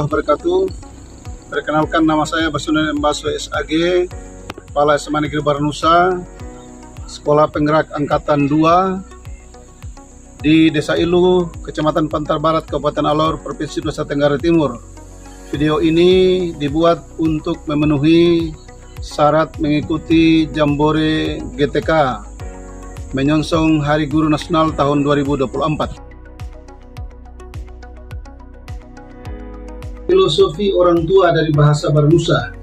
wabarakatuh. Perkenalkan, nama saya Basunan Mbaso SAG, Kepala SMA Negeri Barnusa, Sekolah Penggerak Angkatan 2 di Desa Ilu, Kecamatan Pantar Barat, Kabupaten Alor, Provinsi Nusa Tenggara Timur. Video ini dibuat untuk memenuhi syarat mengikuti Jambore GTK menyongsong Hari Guru Nasional tahun 2024. Filosofi orang tua dari bahasa Barnusa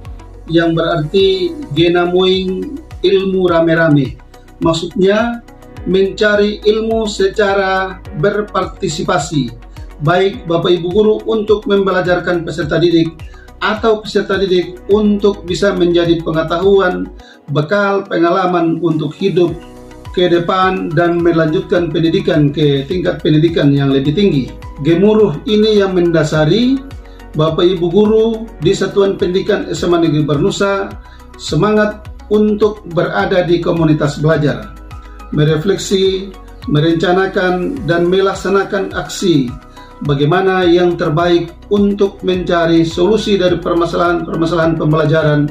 yang berarti genamoing ilmu rame-rame. Maksudnya mencari ilmu secara berpartisipasi, baik Bapak Ibu Guru untuk membelajarkan peserta didik atau peserta didik untuk bisa menjadi pengetahuan, bekal, pengalaman untuk hidup ke depan dan melanjutkan pendidikan ke tingkat pendidikan yang lebih tinggi. Gemuruh ini yang mendasari Bapak Ibu Guru di Satuan Pendidikan SMA Negeri Barnusa semangat untuk berada di komunitas belajar, merefleksi, merencanakan dan melaksanakan aksi bagaimana yang terbaik untuk mencari solusi dari permasalahan pembelajaran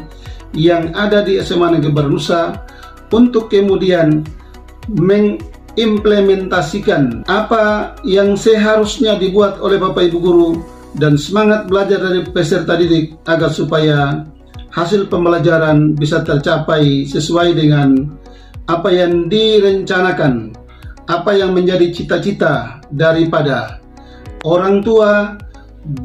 yang ada di SMA Negeri Barnusa untuk kemudian mengimplementasikan apa yang seharusnya dibuat oleh Bapak Ibu Guru dan semangat belajar dari peserta didik agar supaya hasil pembelajaran bisa tercapai sesuai dengan apa yang direncanakan, apa yang menjadi cita-cita daripada orang tua,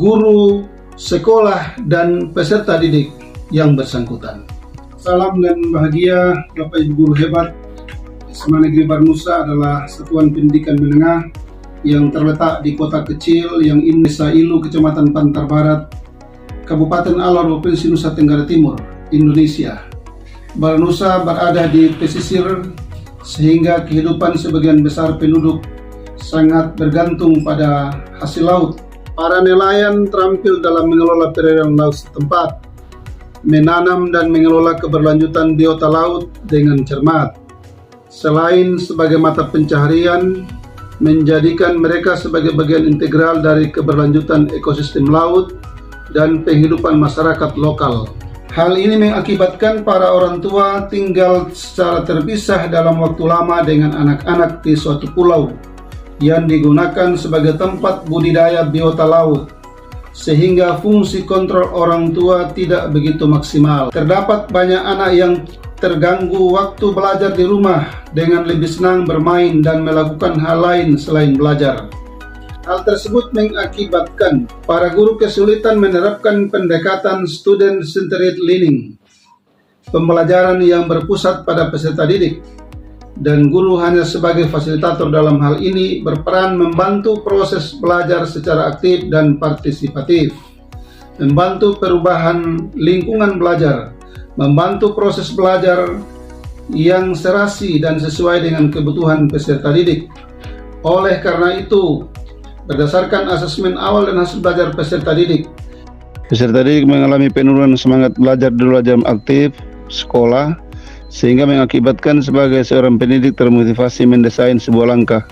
guru, sekolah, dan peserta didik yang bersangkutan. Salam dan bahagia Bapak Ibu Guru hebat. SMA Negeri Barnusa adalah satuan pendidikan menengah yang terletak di kota kecil yang ini Desa Ilu, Kecamatan Pantar Barat, Kabupaten Alor, Provinsi Nusa Tenggara Timur, Indonesia. Barnusa berada di pesisir sehingga kehidupan sebagian besar penduduk sangat bergantung pada hasil laut. Para nelayan terampil dalam mengelola perairan laut setempat, menanam dan mengelola keberlanjutan biota laut dengan cermat. Selain sebagai mata pencaharian, menjadikan mereka sebagai bagian integral dari keberlanjutan ekosistem laut dan penghidupan masyarakat lokal. Hal ini mengakibatkan para orang tua tinggal secara terpisah dalam waktu lama dengan anak-anak di suatu pulau yang digunakan sebagai tempat budidaya biota laut, sehingga fungsi kontrol orang tua tidak begitu maksimal. Terdapat banyak anak yang terganggu waktu belajar di rumah dengan lebih senang bermain dan melakukan hal lain selain belajar. Hal tersebut mengakibatkan para guru kesulitan menerapkan pendekatan student-centered learning, pembelajaran yang berpusat pada peserta didik, dan guru hanya sebagai fasilitator dalam hal ini berperan membantu proses belajar secara aktif dan partisipatif, membantu perubahan lingkungan belajar, membantu proses belajar yang serasi dan sesuai dengan kebutuhan peserta didik. Oleh karena itu, berdasarkan asesmen awal dan hasil belajar peserta didik mengalami penurunan semangat belajar di luar jam aktif sekolah, sehingga mengakibatkan sebagai seorang pendidik termotivasi mendesain sebuah langkah,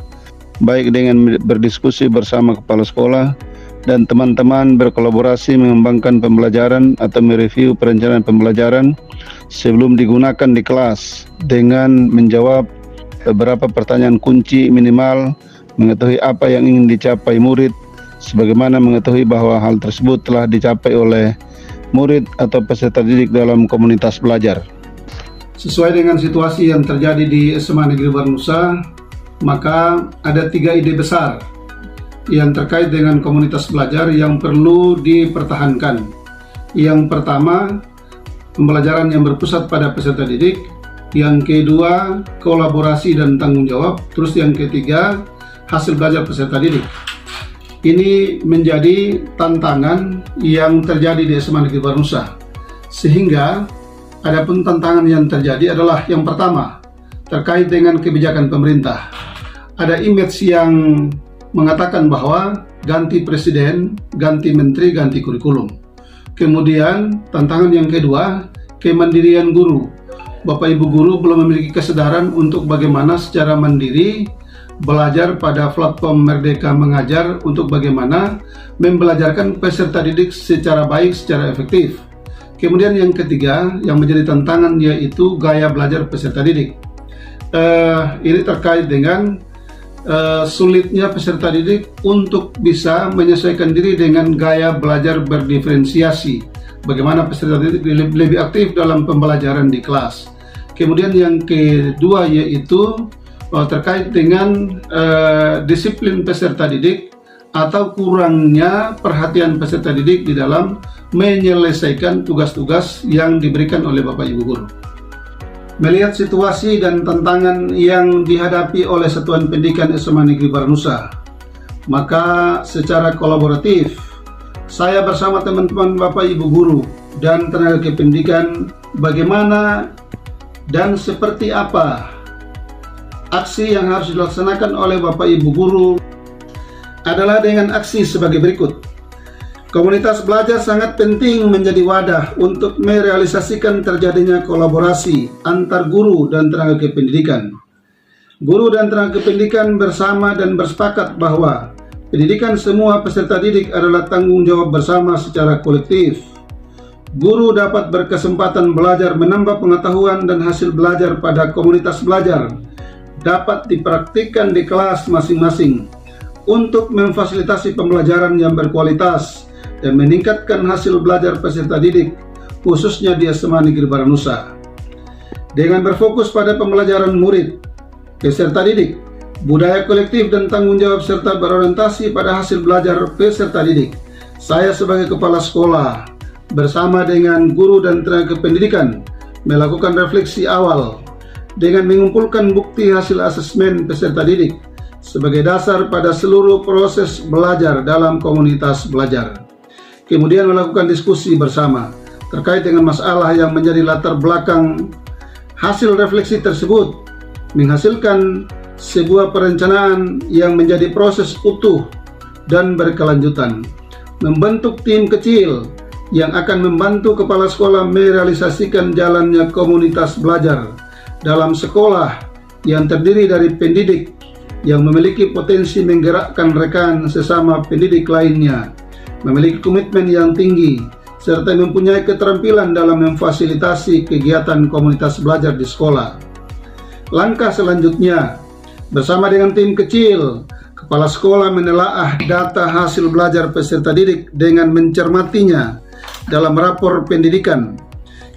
baik dengan berdiskusi bersama kepala sekolah dan teman-teman, berkolaborasi mengembangkan pembelajaran atau mereview perencanaan pembelajaran sebelum digunakan di kelas dengan menjawab beberapa pertanyaan kunci, minimal mengetahui apa yang ingin dicapai murid, sebagaimana mengetahui bahwa hal tersebut telah dicapai oleh murid atau peserta didik dalam komunitas belajar. Sesuai dengan situasi yang terjadi di SMA Negeri Barnusa, maka ada 3 ide besar yang terkait dengan komunitas belajar yang perlu dipertahankan. Yang pertama, pembelajaran yang berpusat pada peserta didik. Yang kedua, kolaborasi dan tanggung jawab. Terus yang ketiga, hasil belajar peserta didik. Ini menjadi tantangan yang terjadi di SMA Negeri Barnusa. Sehingga adapun tantangan yang terjadi adalah yang pertama, terkait dengan kebijakan pemerintah. Ada image yang mengatakan bahwa ganti presiden, ganti menteri, ganti kurikulum. Kemudian tantangan yang kedua, kemandirian guru. Bapak Ibu Guru belum memiliki kesadaran untuk bagaimana secara mandiri belajar pada platform Merdeka Mengajar untuk bagaimana membelajarkan peserta didik secara baik, secara efektif. Kemudian yang ketiga yang menjadi tantangan yaitu gaya belajar peserta didik. Ini terkait dengan sulitnya peserta didik untuk bisa menyesuaikan diri dengan gaya belajar berdiferensiasi. Bagaimana peserta didik lebih aktif dalam pembelajaran di kelas. Kemudian yang kedua yaitu terkait dengan disiplin peserta didik atau kurangnya perhatian peserta didik di dalam menyelesaikan tugas-tugas yang diberikan oleh Bapak Ibu Guru. Melihat situasi dan tantangan yang dihadapi oleh Satuan Pendidikan SMA Negeri Baranusa, maka secara kolaboratif saya bersama teman-teman Bapak Ibu Guru dan tenaga kependidikan bagaimana dan seperti apa aksi yang harus dilaksanakan oleh Bapak Ibu Guru adalah dengan aksi sebagai berikut. Komunitas belajar sangat penting menjadi wadah untuk merealisasikan terjadinya kolaborasi antar guru dan tenaga kependidikan. Guru dan tenaga kependidikan bersama dan bersepakat bahwa pendidikan semua peserta didik adalah tanggung jawab bersama secara kolektif. Guru dapat berkesempatan belajar menambah pengetahuan dan hasil belajar pada komunitas belajar dapat dipraktikkan di kelas masing-masing untuk memfasilitasi pembelajaran yang berkualitas dan meningkatkan hasil belajar peserta didik, khususnya di SMA Negeri Baranusa. Dengan berfokus pada pembelajaran murid, peserta didik, budaya kolektif dan tanggung jawab serta berorientasi pada hasil belajar peserta didik, saya sebagai kepala sekolah bersama dengan guru dan tenaga pendidikan melakukan refleksi awal dengan mengumpulkan bukti hasil asesmen peserta didik sebagai dasar pada seluruh proses belajar dalam komunitas belajar. Kemudian melakukan diskusi bersama terkait dengan masalah yang menjadi latar belakang hasil refleksi tersebut, menghasilkan sebuah perencanaan yang menjadi proses utuh dan berkelanjutan. Membentuk tim kecil yang akan membantu kepala sekolah merealisasikan jalannya komunitas belajar dalam sekolah yang terdiri dari pendidik yang memiliki potensi menggerakkan rekan sesama pendidik lainnya, memiliki komitmen yang tinggi, serta mempunyai keterampilan dalam memfasilitasi kegiatan komunitas belajar di sekolah. Langkah selanjutnya, bersama dengan tim kecil, kepala sekolah menelaah data hasil belajar peserta didik dengan mencermatinya dalam rapor pendidikan.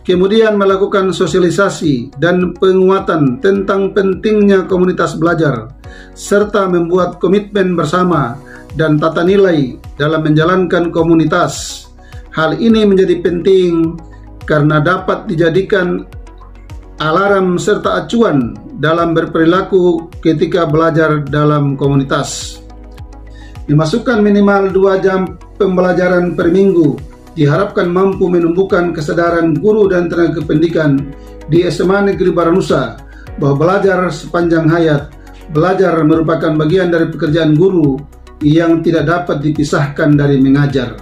Kemudian melakukan sosialisasi dan penguatan tentang pentingnya komunitas belajar, serta membuat komitmen bersama dan tata nilai dalam menjalankan komunitas. Hal ini menjadi penting karena dapat dijadikan alarm serta acuan dalam berperilaku ketika belajar dalam komunitas. Dimasukkan minimal 2 jam pembelajaran per minggu diharapkan mampu menumbuhkan kesadaran guru dan tenaga pendidikan di SMA Negeri Baranusa bahwa belajar sepanjang hayat, belajar merupakan bagian dari pekerjaan guru yang tidak dapat dipisahkan dari mengajar.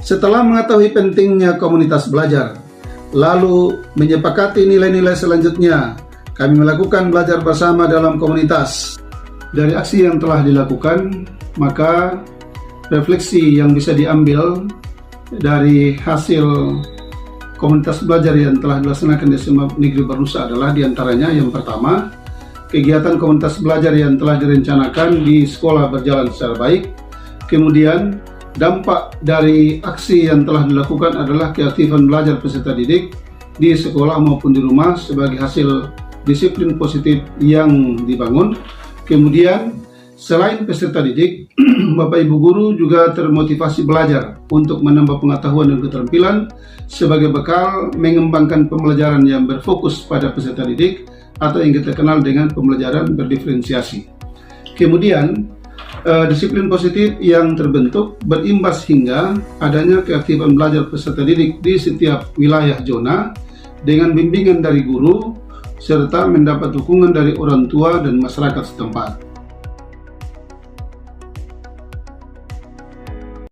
Setelah mengetahui pentingnya komunitas belajar, lalu menyepakati nilai-nilai selanjutnya, kami melakukan belajar bersama dalam komunitas. Dari aksi yang telah dilakukan, maka refleksi yang bisa diambil dari hasil komunitas belajar yang telah dilaksanakan di SMA Negeri Baranusa adalah diantaranya yang pertama, kegiatan komunitas belajar yang telah direncanakan di sekolah berjalan secara baik. Kemudian dampak dari aksi yang telah dilakukan adalah keaktifan belajar peserta didik di sekolah maupun di rumah sebagai hasil disiplin positif yang dibangun. Kemudian selain peserta didik, Bapak Ibu Guru juga termotivasi belajar untuk menambah pengetahuan dan keterampilan sebagai bekal mengembangkan pembelajaran yang berfokus pada peserta didik atau yang kita kenal dengan pembelajaran berdiferensiasi. Kemudian disiplin positif yang terbentuk berimbas hingga adanya keaktifan belajar peserta didik di setiap wilayah zona dengan bimbingan dari guru serta mendapat dukungan dari orang tua dan masyarakat setempat.